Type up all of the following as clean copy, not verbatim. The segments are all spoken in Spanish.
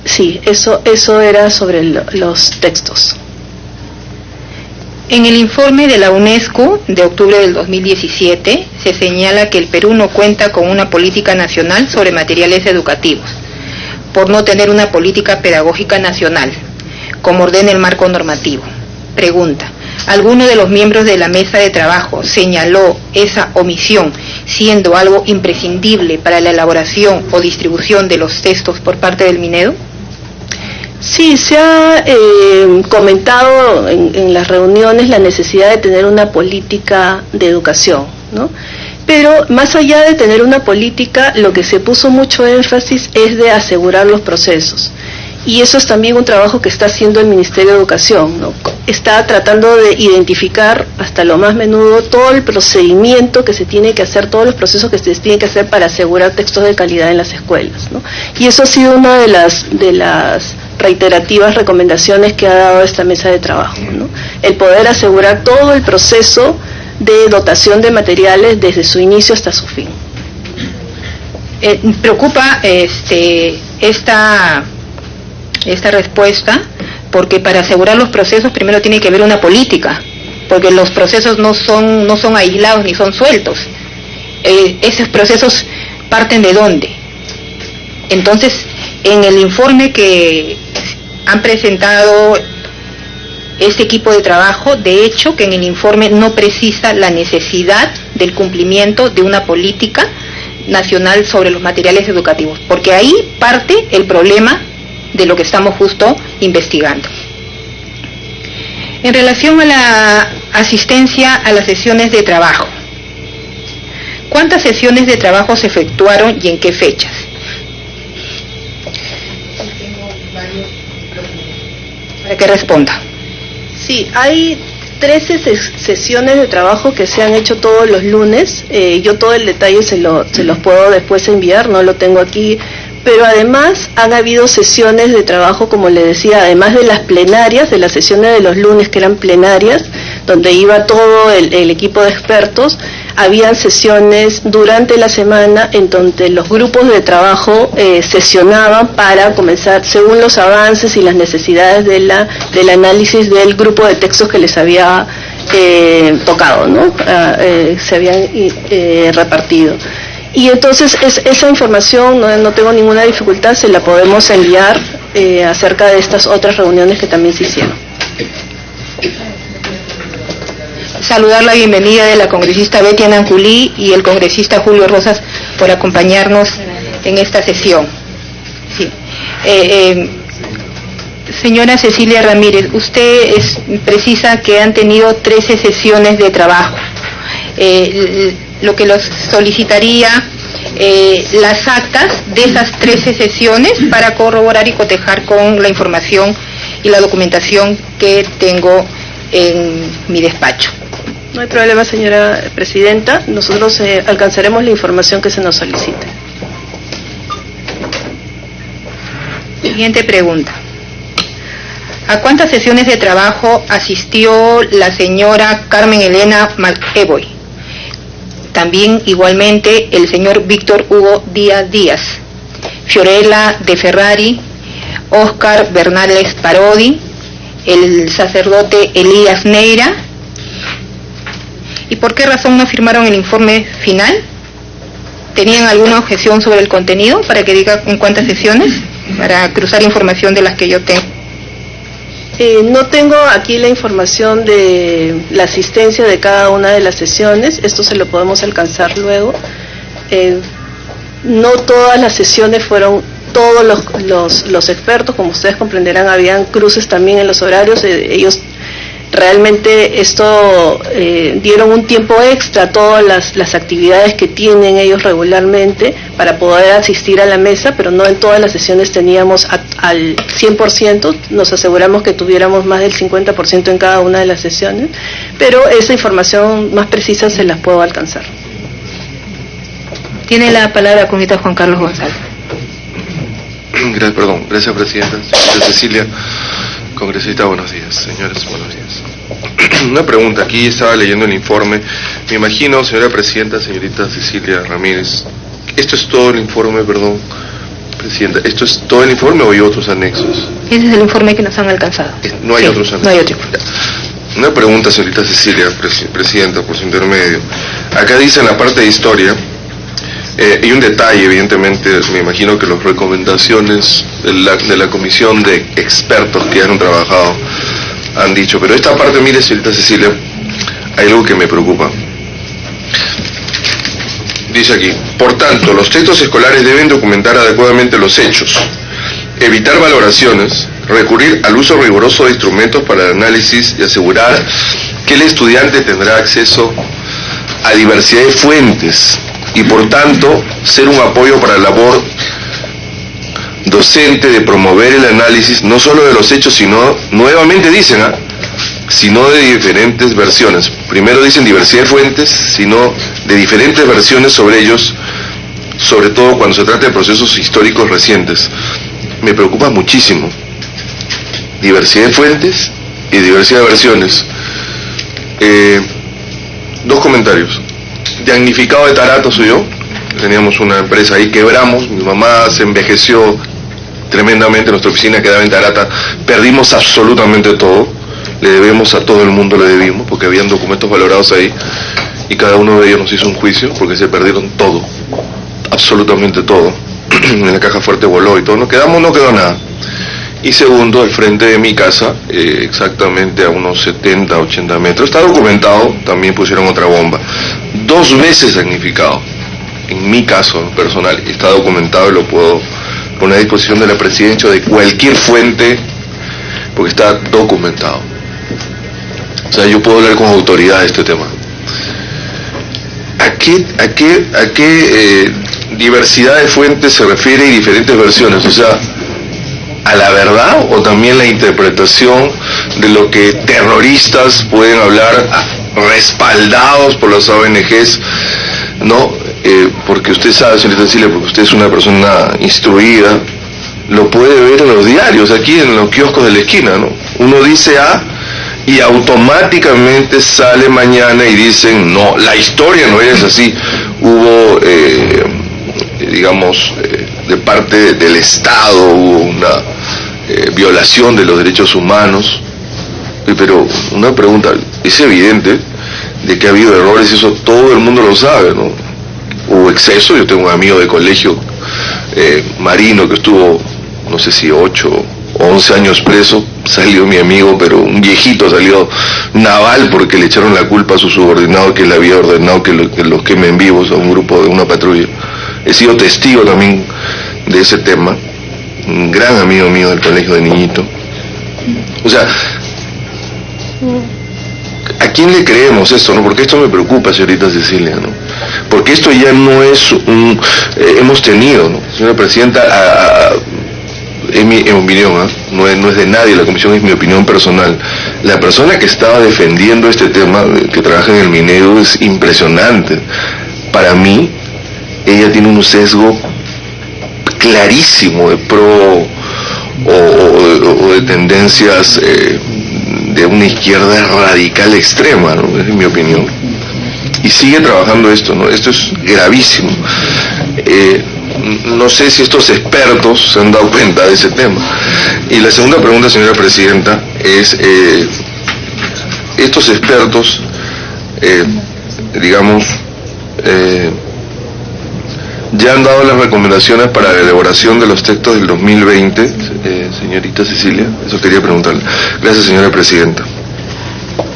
Sí, eso era sobre los textos. En el informe de la UNESCO de octubre del 2017 se señala que el Perú no cuenta con una política nacional sobre materiales educativos, por no tener una política pedagógica nacional, como ordena el marco normativo. Pregunta: ¿alguno de los miembros de la mesa de trabajo señaló esa omisión siendo algo imprescindible para la elaboración o distribución de los textos por parte del Minedu? Sí, se ha comentado en las reuniones la necesidad de tener una política de educación, ¿no? Pero más allá de tener una política, lo que se puso mucho énfasis es de asegurar los procesos. Y eso es también un trabajo que está haciendo el Ministerio de Educación, ¿no? Está tratando de identificar hasta lo más menudo todo el procedimiento que se tiene que hacer, todos los procesos que se tienen que hacer para asegurar textos de calidad en las escuelas, ¿no? Y eso ha sido una de las reiterativas recomendaciones que ha dado esta mesa de trabajo, ¿no? El poder asegurar todo el proceso de dotación de materiales desde su inicio hasta su fin. Preocupa esta respuesta, porque para asegurar los procesos primero tiene que haber una política, porque los procesos no son aislados ni son sueltos. Esos procesos parten ¿de dónde? Entonces, en el informe que han presentado este equipo de trabajo, de hecho que en el informe no precisa la necesidad del cumplimiento de una política nacional sobre los materiales educativos, porque ahí parte el problema de lo que estamos justo investigando. En relación a la asistencia a las sesiones de trabajo, ¿cuántas sesiones de trabajo se efectuaron y en qué fechas? Para que responda. Sí, hay 13 sesiones de trabajo que se han hecho todos los lunes. Yo todo el detalle se los puedo después enviar, no lo tengo aquí. Pero además han habido sesiones de trabajo, como le decía, además de las plenarias, de las sesiones de los lunes que eran plenarias, donde iba todo el equipo de expertos. Habían sesiones durante la semana en donde los grupos de trabajo sesionaban para comenzar, según los avances y las necesidades del análisis del grupo de textos que les había tocado, ¿no? Se habían repartido. Y entonces esa información, no tengo ninguna dificultad, se la podemos enviar acerca de estas otras reuniones que también se hicieron. Saludar la bienvenida de la congresista Betty Ananculí y el congresista Julio Rosas por acompañarnos en esta sesión. Sí. Señora Cecilia Ramírez, usted precisa que han tenido 13 sesiones de trabajo. Lo que los solicitaría las actas de esas 13 sesiones para corroborar y cotejar con la información y la documentación que tengo en mi despacho. No hay problema, señora presidenta. Nosotros alcanzaremos la información que se nos solicite. Siguiente pregunta. ¿A cuántas sesiones de trabajo asistió la señora Carmen Elena McEvoy? También igualmente el señor Víctor Hugo Díaz Díaz, Fiorella de Ferrari, Óscar Bernales Parodi, el sacerdote Elías Neira. ¿Y por qué razón no firmaron el informe final? ¿Tenían alguna objeción sobre el contenido para que diga en cuántas sesiones? Para cruzar información de las que yo tengo. No tengo aquí la información de la asistencia de cada una de las sesiones, esto se lo podemos alcanzar luego. No todas las sesiones fueron todos los expertos, como ustedes comprenderán, habían cruces también en los horarios, ellos realmente dieron un tiempo extra a todas las actividades que tienen ellos regularmente para poder asistir a la mesa, pero no en todas las sesiones teníamos al 100%, nos aseguramos que tuviéramos más del 50% en cada una de las sesiones, pero esa información más precisa se las puedo alcanzar. Tiene la palabra el congresista Juan Carlos González. Gracias, presidenta. Señora Cecilia, congresista, buenos días. Señores, buenos días. Una pregunta, aquí estaba leyendo el informe. Me imagino, señora presidenta, señorita Cecilia Ramírez, esto es todo el informe, Presidenta, ¿esto es todo el informe o hay otros anexos? Ese es el informe que nos han alcanzado. No hay otros anexos. No hay otro. Una pregunta, señorita Cecilia, Presidenta, por su intermedio. Acá dice en la parte de historia, y un detalle, evidentemente, me imagino que las recomendaciones de la comisión de expertos que han trabajado han dicho, pero esta parte, mire, señorita Cecilia, hay algo que me preocupa. Dice aquí, por tanto, los textos escolares deben documentar adecuadamente los hechos, evitar valoraciones, recurrir al uso riguroso de instrumentos para el análisis y asegurar que el estudiante tendrá acceso a diversidad de fuentes y por tanto ser un apoyo para la labor docente de promover el análisis no solo de los hechos, sino, nuevamente dicen, sino de diferentes versiones. Primero dicen diversidad de fuentes, sino de diferentes versiones sobre ellos, sobre todo cuando se trata de procesos históricos recientes. Me preocupa muchísimo. Diversidad de fuentes y diversidad de versiones. Dos comentarios. Damnificado de Tarato soy yo. Teníamos una empresa ahí, quebramos, mi mamá se envejeció tremendamente, nuestra oficina quedaba en Tarata, perdimos absolutamente todo, le debemos a todo el mundo, le debimos, porque habían documentos valorados ahí, y cada uno de ellos nos hizo un juicio, porque se perdieron todo, absolutamente todo, en la caja fuerte voló y todo, no quedó nada. Y segundo, al frente de mi casa, exactamente a unos 70, 80 metros, está documentado, también pusieron otra bomba, 2 veces damnificado. En mi caso personal está documentado y lo puedo poner a disposición de la presidencia o de cualquier fuente, porque está documentado. O sea, yo puedo hablar con autoridad de este tema. ¿A qué diversidad de fuentes se refiere y diferentes versiones? O sea, ¿a la verdad o también la interpretación de lo que terroristas pueden hablar respaldados por las ONGs? No, porque usted sabe, señorita Cecilia, porque usted es una persona instruida, lo puede ver en los diarios, aquí en los kioscos de la esquina, ¿no? Uno dice A y automáticamente sale mañana y dicen, no, la historia no es así. Hubo, digamos, de parte del Estado, hubo una violación de los derechos humanos, pero una pregunta, es evidente de que ha habido errores, eso todo el mundo lo sabe, ¿no? Hubo exceso, yo tengo un amigo de colegio marino que estuvo, no sé si 8 o 11 años preso, salió mi amigo, pero un viejito salió naval porque le echaron la culpa a su subordinado que le había ordenado que los quemen vivos a un grupo de una patrulla. He sido testigo también de ese tema, un gran amigo mío del colegio de niñito. O sea, ¿a quién le creemos esto, no? Porque esto me preocupa, señorita Cecilia, ¿no? Porque esto ya no es hemos tenido, ¿no? Señora Presidenta, en mi opinión, no es de nadie, la comisión es mi opinión personal. La persona que estaba defendiendo este tema, que trabaja en el Minedu, es impresionante. Para mí, ella tiene un sesgo clarísimo de pro o de tendencias de una izquierda radical extrema, ¿no? Es mi opinión. Y sigue trabajando esto, ¿no? Esto es gravísimo. No sé si estos expertos se han dado cuenta de ese tema. Y la segunda pregunta, señora Presidenta, es, estos expertos, digamos, ya han dado las recomendaciones para la elaboración de los textos del 2020, señorita Cecilia, eso quería preguntarle. Gracias, señora Presidenta.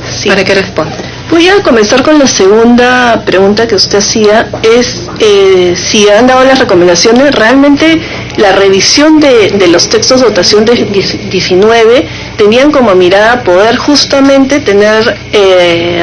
Sí. ¿Para qué responde? Voy a comenzar con la segunda pregunta que usted hacía, es si han dado las recomendaciones. Realmente la revisión de los textos de dotación de 19 tenían como mirada poder justamente tener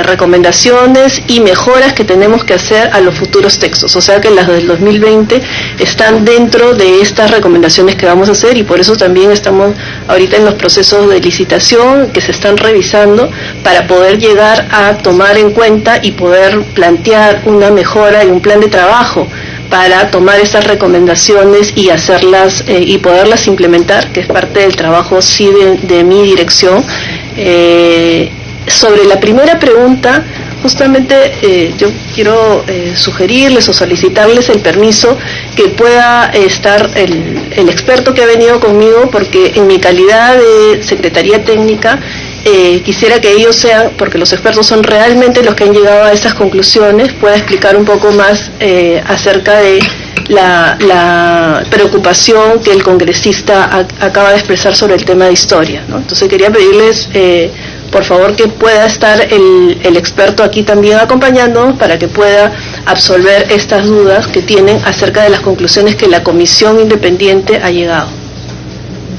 recomendaciones y mejoras que tenemos que hacer a los futuros textos, o sea que las del 2020 están dentro de estas recomendaciones que vamos a hacer, y por eso también estamos ahorita en los procesos de licitación que se están revisando para poder llegar a tomar en cuenta y poder plantear una mejora y un plan de trabajo para tomar estas recomendaciones y hacerlas y poderlas implementar, que es parte del trabajo sí de mi dirección. Sobre la primera pregunta, Justamente yo quiero sugerirles o solicitarles el permiso que pueda estar el experto que ha venido conmigo, porque en mi calidad de Secretaría Técnica quisiera que ellos sean, porque los expertos son realmente los que han llegado a esas conclusiones, pueda explicar un poco más acerca de la preocupación que el congresista acaba de expresar sobre el tema de historia, ¿no? Entonces quería pedirles por favor que pueda estar el experto aquí también acompañándonos para que pueda absolver estas dudas que tienen acerca de las conclusiones que la comisión independiente ha llegado.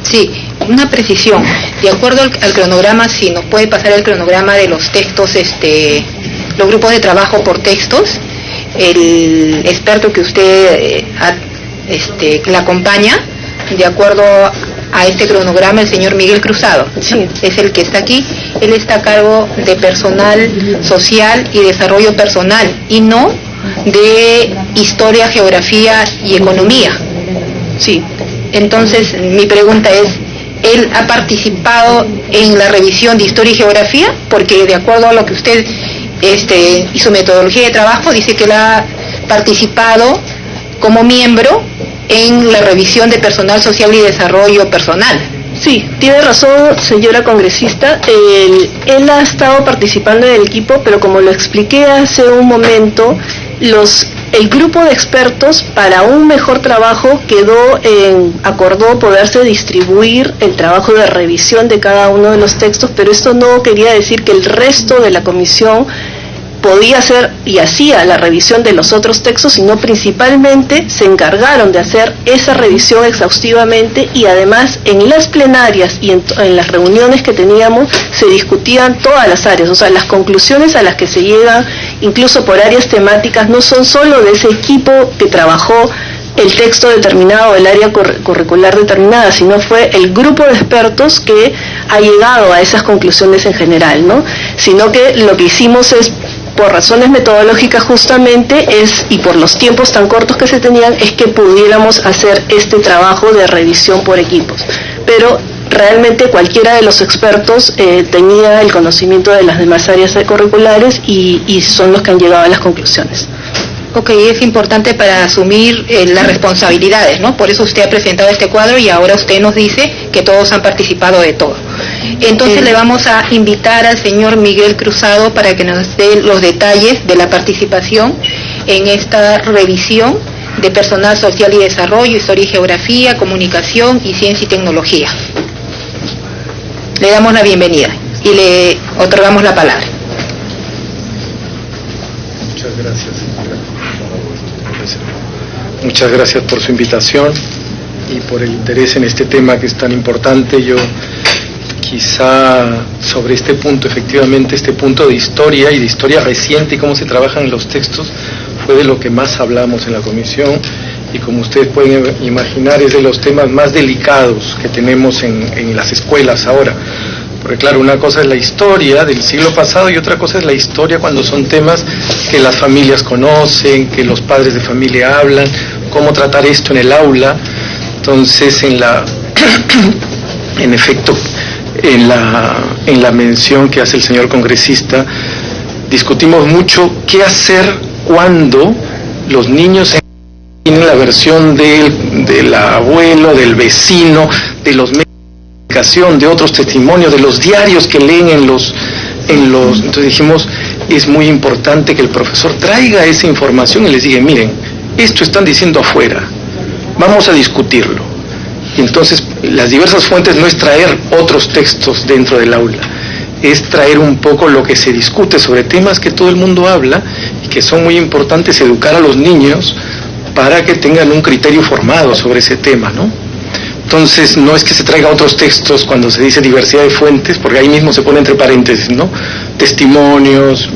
Sí, una precisión. De acuerdo al cronograma, si nos puede pasar el cronograma de los textos, los grupos de trabajo por textos, el experto que usted que la acompaña, de acuerdo a este cronograma, el señor Miguel Cruzado, sí, es el que está aquí. Él está a cargo de personal social y desarrollo personal, y no de historia, geografía y economía. Sí. Entonces, mi pregunta es, ¿él ha participado en la revisión de historia y geografía? Porque de acuerdo a lo que usted y su metodología de trabajo, dice que él ha participado como miembro en la revisión de personal social y desarrollo personal. Sí, tiene razón, señora congresista. Él ha estado participando en el equipo, pero como lo expliqué hace un momento, el grupo de expertos, para un mejor trabajo, acordó poderse distribuir el trabajo de revisión de cada uno de los textos, pero esto no quería decir que el resto de la comisión podía hacer y hacía la revisión de los otros textos, sino principalmente se encargaron de hacer esa revisión exhaustivamente, y además en las plenarias y en las reuniones que teníamos se discutían todas las áreas, o sea, las conclusiones a las que se llegan, incluso por áreas temáticas, no son solo de ese equipo que trabajó el texto determinado, el área curricular determinada, sino fue el grupo de expertos que ha llegado a esas conclusiones en general, ¿no? Sino que lo que hicimos es, por razones metodológicas justamente, y por los tiempos tan cortos que se tenían, es que pudiéramos hacer este trabajo de revisión por equipos. Pero realmente cualquiera de los expertos tenía el conocimiento de las demás áreas curriculares y son los que han llegado a las conclusiones. Ok, es importante para asumir las responsabilidades, ¿no? Por eso usted ha presentado este cuadro y ahora usted nos dice que todos han participado de todo. Entonces le vamos a invitar al señor Miguel Cruzado para que nos dé los detalles de la participación en esta revisión de personal social y desarrollo, historia y geografía, comunicación y ciencia y tecnología. Le damos la bienvenida y le otorgamos la palabra. Muchas gracias, señora. Muchas gracias por su invitación y por el interés en este tema que es tan importante. Yo quizá sobre este punto, efectivamente, este punto de historia y de historia reciente y cómo se trabajan en los textos, fue de lo que más hablamos en la comisión, y como ustedes pueden imaginar es de los temas más delicados que tenemos en las escuelas ahora. Porque claro, una cosa es la historia del siglo pasado y otra cosa es la historia cuando son temas que las familias conocen, que los padres de familia hablan, cómo tratar esto en el aula. Entonces, en efecto, en la mención que hace el señor congresista, discutimos mucho qué hacer cuando los niños tienen la versión del abuelo, del vecino, de los medios de otros testimonios, de los diarios que leen entonces dijimos, es muy importante que el profesor traiga esa información y les diga, miren, esto están diciendo afuera, vamos a discutirlo. Y entonces las diversas fuentes no es traer otros textos dentro del aula, es traer un poco lo que se discute sobre temas que todo el mundo habla y que son muy importantes, educar a los niños para que tengan un criterio formado sobre ese tema, ¿no? Entonces, no es que se traiga otros textos cuando se dice diversidad de fuentes, porque ahí mismo se pone entre paréntesis, ¿no? Testimonios,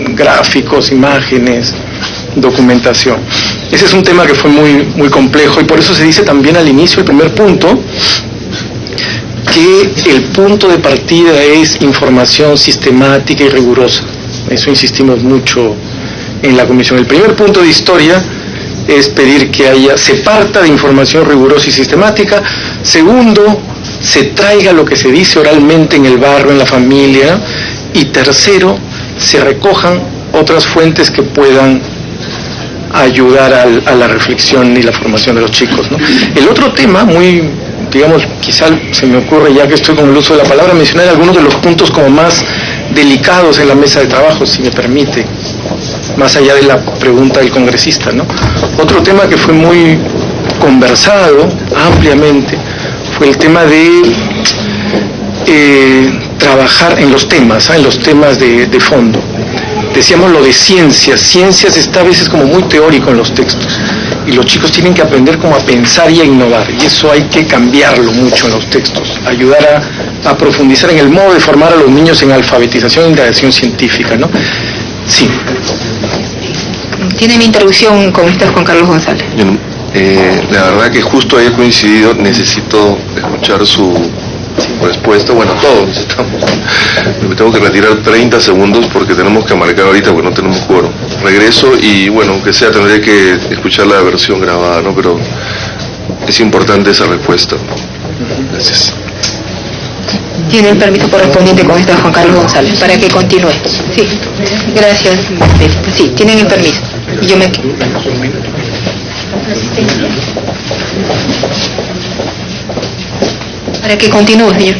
gráficos, imágenes, documentación. Ese es un tema que fue muy, muy complejo, y por eso se dice también al inicio, el primer punto, que el punto de partida es información sistemática y rigurosa. Eso insistimos mucho en la comisión. El primer punto de historia es pedir que se parta de información rigurosa y sistemática. Segundo, se traiga lo que se dice oralmente en el barrio, en la familia. Y tercero, se recojan otras fuentes que puedan ayudar a la reflexión y la formación de los chicos, ¿no? El otro tema, muy, digamos, quizá se me ocurre, ya que estoy con el uso de la palabra, mencionar algunos de los puntos como más delicados en la mesa de trabajo, si me permite, más allá de la pregunta del congresista, ¿no? Otro tema que fue muy conversado ampliamente fue el tema de trabajar en los temas, en los temas de fondo. Decíamos lo de ciencias está a veces como muy teórico en los textos, y los chicos tienen que aprender como a pensar y a innovar, y eso hay que cambiarlo mucho en los textos, ayudar a profundizar en el modo de formar a los niños en alfabetización e indagación científica, ¿no? Sí. Tiene mi interrupción con usted, Juan Carlos González. La verdad que justo ahí he coincidido, necesito escuchar su respuesta, bueno, todos necesitamos. Me tengo que retirar 30 segundos porque tenemos que marcar ahorita porque no tenemos quórum. Regreso y bueno, aunque sea tendré que escuchar la versión grabada, ¿no? Pero es importante esa respuesta. Gracias. Tiene el permiso correspondiente con usted, Juan Carlos González, para que continúe. Sí, gracias. Sí, tienen el permiso. Y yo me... Para que continúe, señor.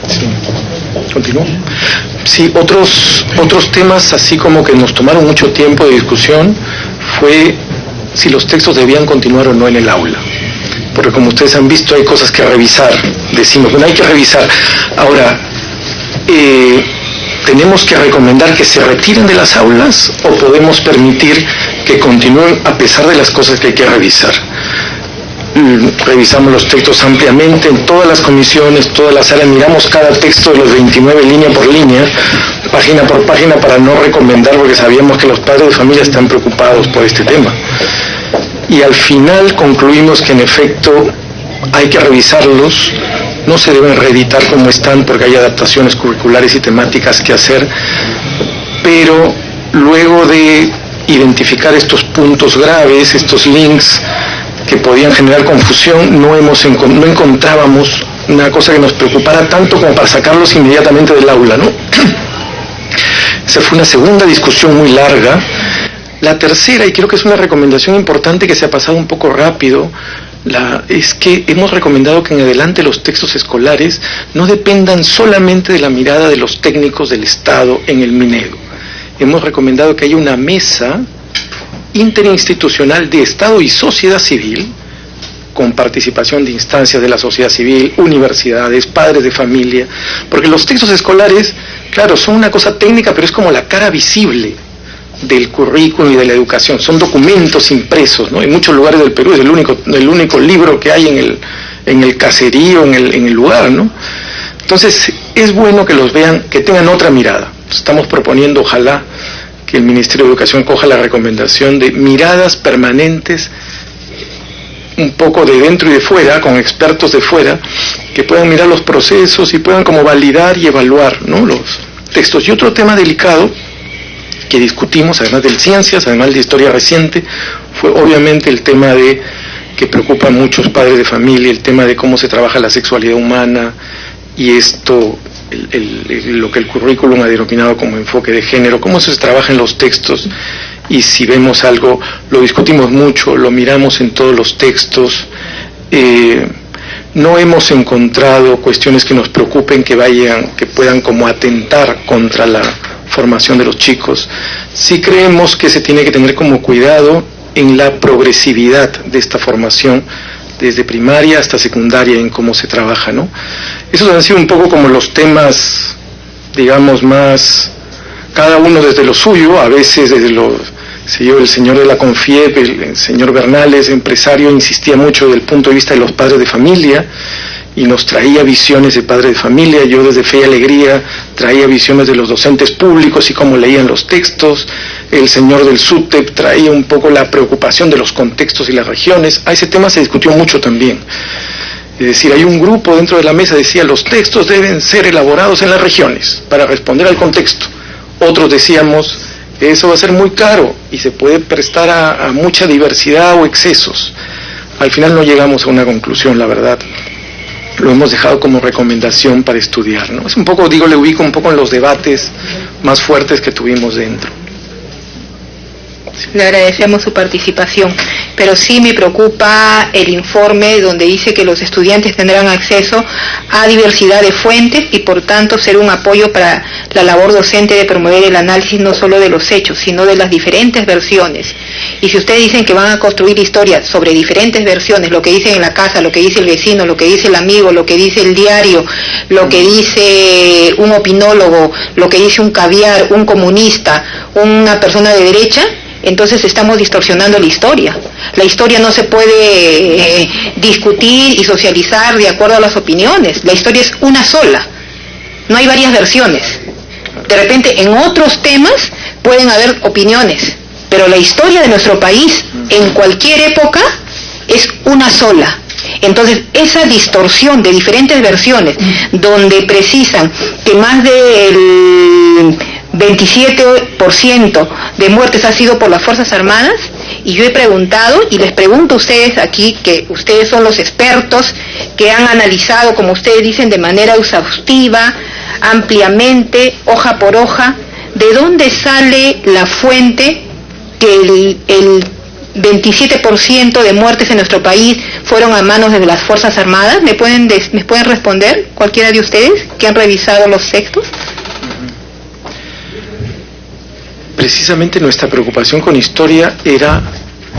Sí, continúo. Sí, otros temas así como que nos tomaron mucho tiempo de discusión fue si los textos debían continuar o no en el aula. Porque como ustedes han visto hay cosas que revisar. Decimos, bueno, hay que revisar. Ahora, ¿tenemos que recomendar que se retiren de las aulas o podemos permitir que continúen a pesar de las cosas que hay que revisar? Revisamos los textos ampliamente en todas las comisiones, todas las áreas, miramos cada texto de los 29 línea por línea, página por página, para no recomendar, porque sabíamos que los padres de familia están preocupados por este tema. Y al final concluimos que en efecto hay que revisarlos, no se deben reeditar como están porque hay adaptaciones curriculares y temáticas que hacer, pero luego de identificar estos puntos graves, estos links que podían generar confusión, no encontrábamos una cosa que nos preocupara tanto como para sacarlos inmediatamente del aula, ¿no? Esa fue una segunda discusión muy larga. La tercera, y creo que es una recomendación importante que se ha pasado un poco rápido, es que hemos recomendado que en adelante los textos escolares no dependan solamente de la mirada de los técnicos del Estado en el Minedu. Hemos recomendado que haya una mesa interinstitucional de Estado y sociedad civil, con participación de instancias de la sociedad civil, universidades, padres de familia, porque los textos escolares, claro, son una cosa técnica, pero es como la cara visible del currículum y de la educación, son documentos impresos, ¿no? En muchos lugares del Perú es el único libro que hay en el caserío, en el lugar, ¿no? Entonces, es bueno que los vean, que tengan otra mirada. Estamos proponiendo, ojalá, que el Ministerio de Educación coja la recomendación de miradas permanentes, un poco de dentro y de fuera, con expertos de fuera, que puedan mirar los procesos y puedan como validar y evaluar, ¿no?, los textos. Y otro tema delicado que discutimos, además de ciencias, además de historia reciente, fue obviamente el tema que preocupa a muchos padres de familia, el tema de cómo se trabaja la sexualidad humana, y esto, lo que el currículum ha denominado como enfoque de género, cómo se trabaja en los textos, y si vemos algo, lo discutimos mucho, lo miramos en todos los textos. No hemos encontrado cuestiones que nos preocupen, que puedan como atentar contra la formación de los chicos. Sí creemos que se tiene que tener como cuidado en la progresividad de esta formación, desde primaria hasta secundaria, en cómo se trabaja, ¿no? Esos han sido un poco como los temas, digamos, más, cada uno desde lo suyo, a veces desde el señor de la CONFIEP, el señor Bernales, empresario, insistía mucho desde el punto de vista de los padres de familia, y nos traía visiones de padres de familia. Yo desde Fe y Alegría traía visiones de los docentes públicos y cómo leían los textos. El señor del SUTEP traía un poco la preocupación de los contextos y las regiones. A ese tema se discutió mucho también. Es decir, hay un grupo dentro de la mesa que decía los textos deben ser elaborados en las regiones para responder al contexto. Otros decíamos eso va a ser muy caro y se puede prestar a mucha diversidad o excesos. Al final no llegamos a una conclusión, la verdad. lo hemos dejado como recomendación para estudiar, ¿no? Es un poco, digo, le ubico un poco en los debates más fuertes que tuvimos dentro. Le agradecemos su participación, pero sí me preocupa el informe donde dice que los estudiantes tendrán acceso a diversidad de fuentes y por tanto ser un apoyo para la labor docente de promover el análisis no solo de los hechos, sino de las diferentes versiones. Y si ustedes dicen que van a construir historias sobre diferentes versiones, lo que dicen en la casa, lo que dice el vecino, lo que dice el amigo, lo que dice el diario, lo que dice un opinólogo, lo que dice un caviar, un comunista, una persona de derecha, entonces estamos distorsionando la historia. La historia no se puede discutir y socializar de acuerdo a las opiniones. La historia es una sola. No hay varias versiones. De repente en otros temas pueden haber opiniones, pero la historia de nuestro país en cualquier época es una sola. Entonces esa distorsión de diferentes versiones donde precisan que más del 27% de muertes ha sido por las Fuerzas Armadas, y yo he preguntado y les pregunto a ustedes aquí, que ustedes son los expertos que han analizado, como ustedes dicen, de manera exhaustiva, ampliamente, hoja por hoja, ¿de dónde sale la fuente que el 27% de muertes en nuestro país fueron a manos de las Fuerzas Armadas? ¿Me pueden responder cualquiera de ustedes que han revisado los textos? Precisamente nuestra preocupación con historia era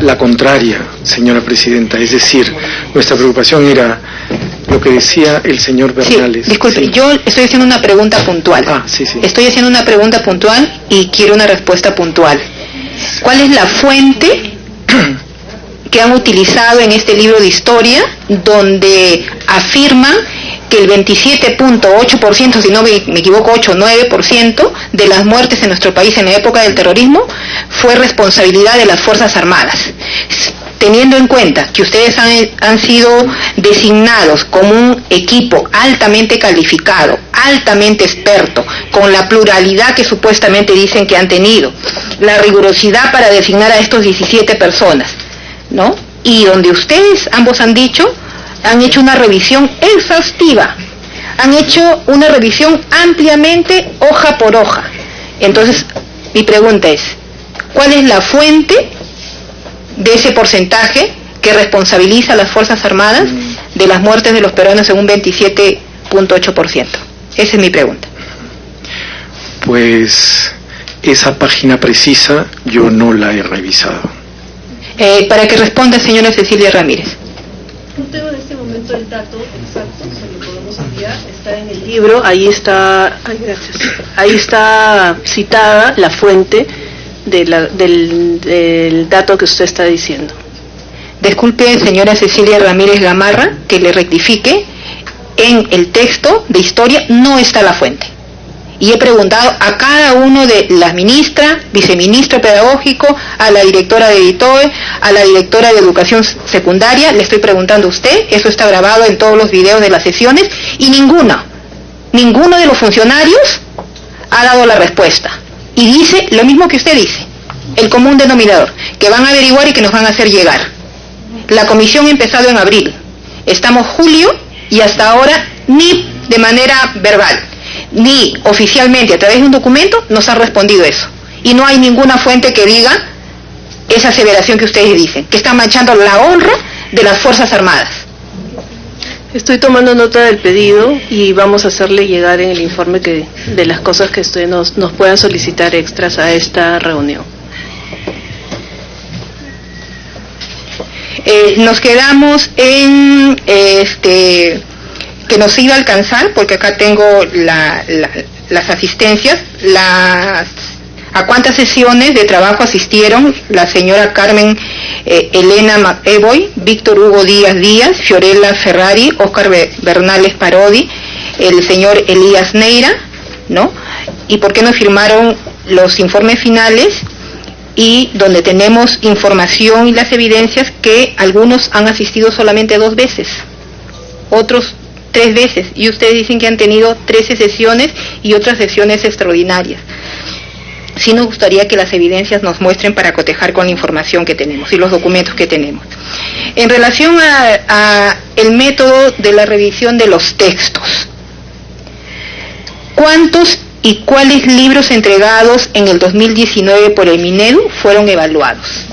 la contraria, señora Presidenta, es decir, nuestra preocupación era lo que decía el señor Bernales. Sí, disculpe, yo estoy haciendo una pregunta puntual. Sí. Estoy haciendo una pregunta puntual y quiero una respuesta puntual. ¿Cuál es la fuente que han utilizado en este libro de historia donde afirman que el 27.8%, si no me equivoco, 8 o 9% de las muertes en nuestro país en la época del terrorismo fue responsabilidad de las Fuerzas Armadas? Teniendo en cuenta que ustedes han sido designados como un equipo altamente calificado, altamente experto, con la pluralidad que supuestamente dicen que han tenido, la rigurosidad para designar a estos 17 personas, ¿no? Y donde ustedes ambos han hecho una revisión exhaustiva, han hecho una revisión ampliamente, hoja por hoja. Entonces, mi pregunta es, ¿cuál es la fuente de ese porcentaje que responsabiliza a las Fuerzas Armadas de las muertes de los peruanos en un 27.8%? Esa es mi pregunta. Pues esa página precisa yo no la he revisado. Para que responda señora Cecilia Ramírez. No tengo en este momento el dato exacto, se lo podemos enviar, está en el libro, ahí está citada la fuente del dato que usted está diciendo. Disculpe, señora Cecilia Ramírez Gamarra, que le rectifique, en el texto de historia no está la fuente. Y he preguntado a cada uno de las ministras, viceministro pedagógico, a la directora de Editoe, a la directora de educación secundaria, le estoy preguntando a usted, eso está grabado en todos los videos de las sesiones, y ninguno de los funcionarios ha dado la respuesta. Y dice lo mismo que usted dice, el común denominador, que van a averiguar y que nos van a hacer llegar. La comisión ha empezado en abril, estamos julio y hasta ahora ni de manera verbal, ni oficialmente a través de un documento nos ha respondido eso. Y no hay ninguna fuente que diga esa aseveración que ustedes dicen, que están manchando la honra de las Fuerzas Armadas. Estoy tomando nota del pedido y vamos a hacerle llegar en el informe de las cosas que ustedes nos puedan solicitar extras a esta reunión. Nos quedamos en que nos iba a alcanzar, porque acá tengo las asistencias, a cuántas sesiones de trabajo asistieron la señora Carmen Elena McEvoy, Víctor Hugo Díaz, Fiorella Ferrari, Óscar Bernales Parodi, el señor Elías Neira, ¿no? Y por qué no firmaron los informes finales, y donde tenemos información y las evidencias que algunos han asistido solamente 2 veces, otros 3 veces, y ustedes dicen que han tenido 13 sesiones y otras sesiones extraordinarias. Sí nos gustaría que las evidencias nos muestren para cotejar con la información que tenemos y los documentos que tenemos. En relación a el método de la revisión de los textos, ¿cuántos y cuáles libros entregados en el 2019 por el Minedu fueron evaluados?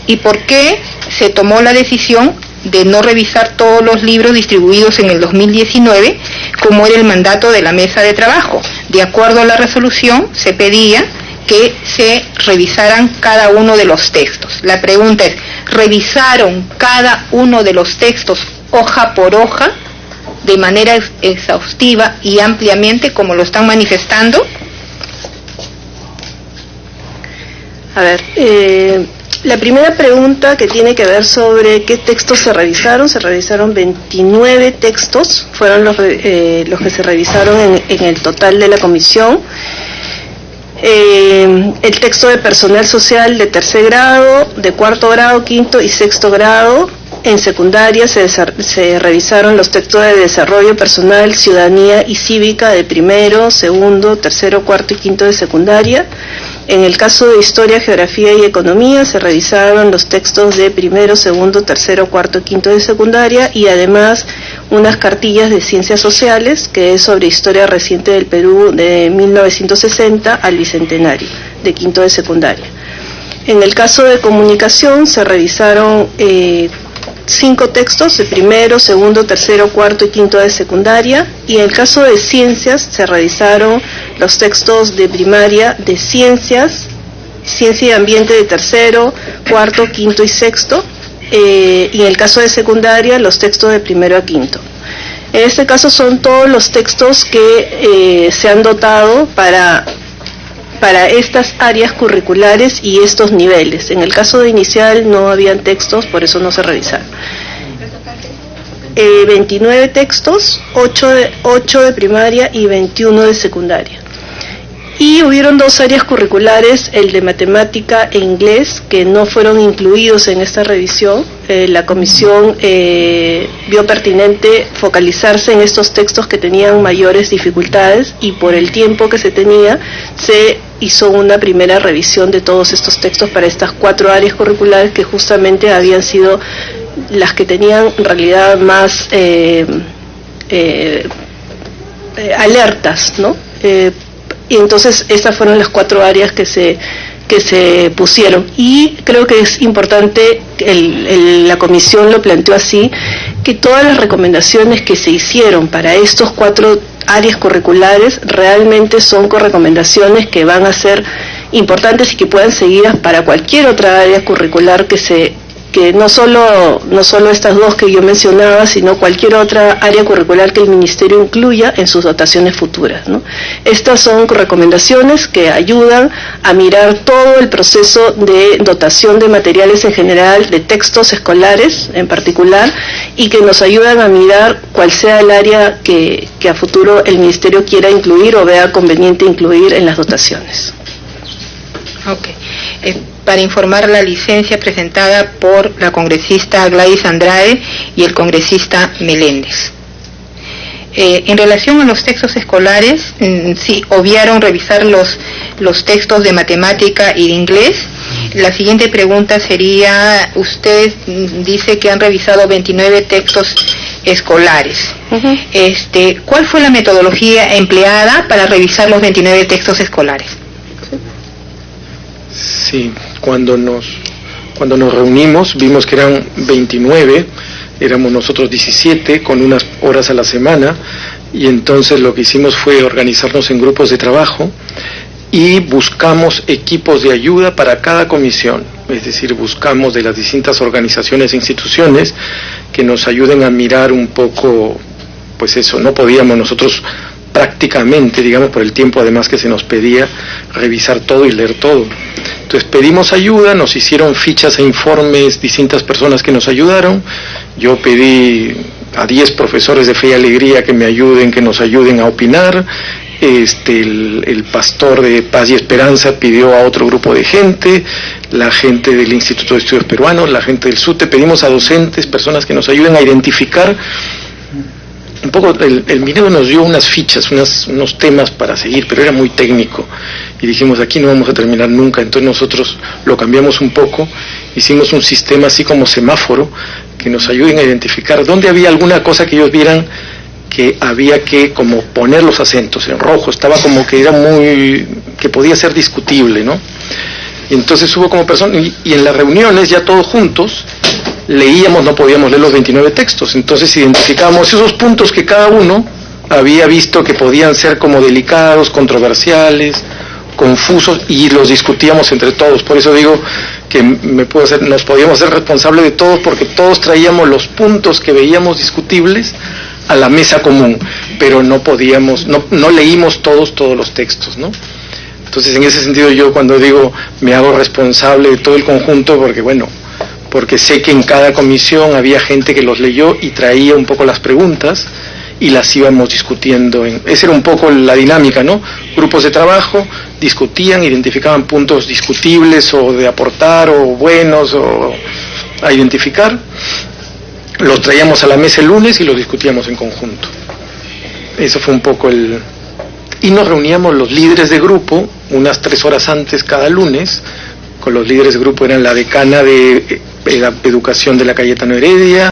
¿Y por qué se tomó la decisión de no revisar todos los libros distribuidos en el 2019, como era el mandato de la mesa de trabajo? De acuerdo a la resolución, se pedía que se revisaran cada uno de los textos. La pregunta es, ¿revisaron cada uno de los textos hoja por hoja, de manera exhaustiva y ampliamente, como lo están manifestando? A ver, la primera pregunta, que tiene que ver sobre qué textos se revisaron 29 textos, fueron los que se revisaron en el total de la comisión. El texto de personal social de tercer grado, de cuarto grado, quinto y sexto grado. En secundaria se revisaron los textos de desarrollo personal, ciudadanía y cívica de primero, segundo, tercero, cuarto y quinto de secundaria. En el caso de historia, geografía y economía se revisaron los textos de primero, segundo, tercero, cuarto y quinto de secundaria, y además unas cartillas de ciencias sociales, que es sobre historia reciente del Perú de 1960 al bicentenario, de quinto de secundaria. En el caso de comunicación se revisaron 5 textos de primero, segundo, tercero, cuarto y quinto de secundaria, y en el caso de ciencias se revisaron los textos de primaria de ciencia y ambiente de tercero, cuarto, quinto y sexto, y en el caso de secundaria los textos de primero a quinto. En este caso son todos los textos que se han dotado para estas áreas curriculares y estos niveles. En el caso de inicial no habían textos, por eso no se revisaron. 29 textos, 8 de primaria y 21 de secundaria. Y hubieron 2 áreas curriculares, el de matemática e inglés, que no fueron incluidos en esta revisión. La comisión vio pertinente focalizarse en estos textos que tenían mayores dificultades, y por el tiempo que se tenía, se hizo una primera revisión de todos estos textos para estas 4 áreas curriculares que justamente habían sido las que tenían en realidad más alertas, ¿no? Y entonces estas fueron las 4 áreas que se pusieron, y creo que es importante, la comisión lo planteó así, que todas las recomendaciones que se hicieron para estos 4 áreas curriculares realmente son recomendaciones que van a ser importantes y que puedan seguir para cualquier otra área curricular que no solo estas 2 que yo mencionaba, sino cualquier otra área curricular que el Ministerio incluya en sus dotaciones futuras, ¿no? Estas son recomendaciones que ayudan a mirar todo el proceso de dotación de materiales en general, de textos escolares en particular, y que nos ayudan a mirar cuál sea el área que a futuro el Ministerio quiera incluir o vea conveniente incluir en las dotaciones. Okay. Para informar la licencia presentada por la congresista Gladys Andrade y el congresista Meléndez. En relación a los textos escolares, sí, obviaron revisar los textos de matemática y de inglés. La siguiente pregunta sería, usted dice que han revisado 29 textos escolares. Uh-huh. ¿Cuál fue la metodología empleada para revisar los 29 textos escolares? Sí, cuando nos reunimos vimos que eran 29, éramos nosotros 17 con unas horas a la semana, y entonces lo que hicimos fue organizarnos en grupos de trabajo y buscamos equipos de ayuda para cada comisión, es decir, buscamos de las distintas organizaciones e instituciones que nos ayuden a mirar un poco, pues eso, no podíamos nosotros prácticamente, digamos, por el tiempo además que se nos pedía, revisar todo y leer todo. Entonces pedimos ayuda, nos hicieron fichas e informes distintas personas que nos ayudaron. Yo pedí a 10 profesores de Fe y Alegría que me ayuden, que nos ayuden a opinar. El pastor de Paz y Esperanza pidió a otro grupo de gente, la gente del Instituto de Estudios Peruanos, la gente del SUTE. Pedimos a docentes, personas que nos ayuden a identificar un poco el Minedo nos dio unas fichas, unos temas para seguir, pero era muy técnico y dijimos, aquí no vamos a terminar nunca. Entonces nosotros lo cambiamos un poco, hicimos un sistema así como semáforo que nos ayuden a identificar dónde había alguna cosa que ellos vieran que había que como poner los acentos en rojo, estaba como que era que podía ser discutible, ¿no? Y entonces hubo como personas, y en las reuniones ya todos juntos leíamos, no podíamos leer los 29 textos, entonces identificábamos esos puntos que cada uno había visto que podían ser como delicados, controversiales, confusos, y los discutíamos entre todos. Por eso digo que nos podíamos ser responsables de todos, porque todos traíamos los puntos que veíamos discutibles a la mesa común, pero no podíamos, no leímos todos los textos, ¿no? Entonces, en ese sentido, yo cuando digo me hago responsable de todo el conjunto, porque sé que en cada comisión había gente que los leyó y traía un poco las preguntas y las íbamos discutiendo. Esa era un poco la dinámica, ¿no? Grupos de trabajo discutían, identificaban puntos discutibles o de aportar o buenos o a identificar. Los traíamos a la mesa el lunes y los discutíamos en conjunto. Eso fue un poco Y nos reuníamos los líderes de grupo unas 3 horas antes cada lunes. Con los líderes de grupo eran la decana de Educación de la Cayetano Heredia,